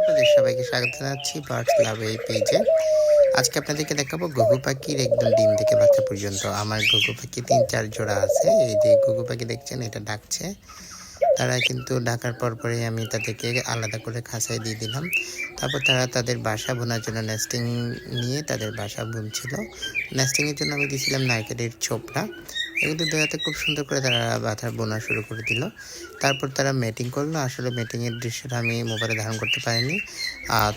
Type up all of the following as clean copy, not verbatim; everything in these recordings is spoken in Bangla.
আপনাদের সবাইকে স্বাগত জানাচ্ছি বার্ডস লাভ এই পেজে। আজকে আপনাদেরকে দেখাবো ঘুঘু পাখির একদম ডিম থেকে বাচ্চা পর্যন্ত। আমার ঘুঘু পাখি ৩-৪ জোড়া আছে। এই যে ঘুঘু পাখি দেখছেন, এটা ডাকছে। তারা কিন্তু ডাকার পরপরই আমি তাদেরকে আলাদা করে খাঁচায় দিয়ে দিলাম। তারপর তারা তাদের বাসা বোনার জন্য নেস্টিং নিয়ে তাদের বাসা বুনছিল। নেস্টিংয়ের জন্য আমি দিয়েছিলাম নারকেলের ছোবড়া। এগুলো দেওয়াতে খুব সুন্দর করে তারা বাসার বোনা শুরু করে দিল। তারপর তারা ম্যাটিং করলো। আসলে ম্যাটিংয়ের দৃশ্যটা আমি মোবাইলে ধারণ করতে পারিনি,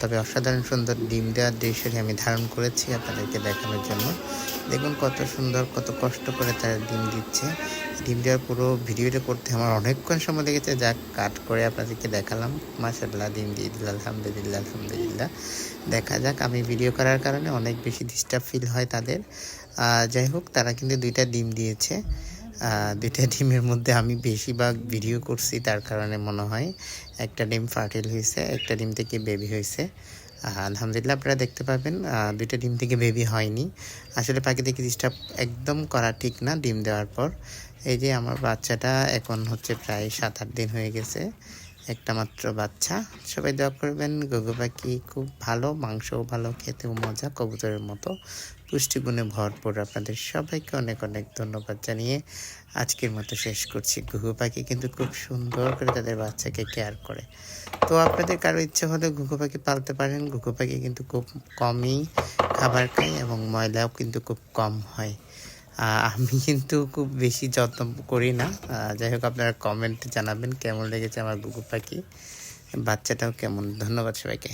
তবে অসাধারণ সুন্দর ডিম দেওয়ার দৃশ্যটি আমি ধারণ করেছি আপনাদেরকে দেখানোর জন্য। দেখুন কত সুন্দর, কত কষ্ট করে তারা ডিম দিচ্ছে। ডিম দেওয়ার পুরো ভিডিওটা করতে আমার অনেকক্ষণ সময় লেগেছে, যা কাট করে আপনাদেরকে দেখালাম। মাশাআল্লাহ, ডিম দিয়ে দিল। আলহামদুলিল্লাহ আলহামদুলিল্লাহ। দেখা যাক, আমি ভিডিও করার কারণে অনেক বেশি ডিস্টার্ব ফিল হয় তাদের। যাই হোক, তারা কিন্তু ২টা ডিম দিয়েছে। ২টা ডিমের মধ্যে আমি বেশিরভাগ ভিডিও করছি, তার কারণে মনে হয় একটা ডিম ফার্টিল হয়েছে, একটা ডিম থেকে বেবি হয়েছে। আলহামদুলিল্লাহ, আপনারা দেখতে পাবেন ২টা ডিম থেকে বেবি হয়নি। আসলে পাখিদেরকে ডিস্টার্ব একদম করা ঠিক না ডিম দেওয়ার পর। এই যে আমার বাচ্চাটা এখন হচ্ছে প্রায় ৭-৮ দিন হয়ে গেছে, একটা মাত্র বাচ্চা। সবাই দোয়া করবেন। ঘুঘু পাখি খুব ভালো, মাংসও ভালো, খেতেও মজা, কবুতরের মতো পুষ্টিগুণে ভরপুর। আপনাদের সবাইকে অনেক অনেক ধন্যবাদ জানিয়ে আজকের মতো শেষ করছি। ঘুঘু পাখি কিন্তু খুব সুন্দর করে তাদের বাচ্চাকে কেয়ার করে। তো আপনাদের কারো ইচ্ছে হলে ঘুঘু পাখি পালতে পারেন। ঘুঘু পাখি কিন্তু খুব কমই খাবার খায় এবং ময়লাও কিন্তু খুব কম হয়। আমি কিন্তু খুব বেশি যত্ন করি না। যাই হোক, আপনারা কমেন্টে জানাবেন কেমন লেগেছে আমার ঘুঘু পাখি, বাচ্চাটাও কেমন। ধন্যবাদ সবাইকে।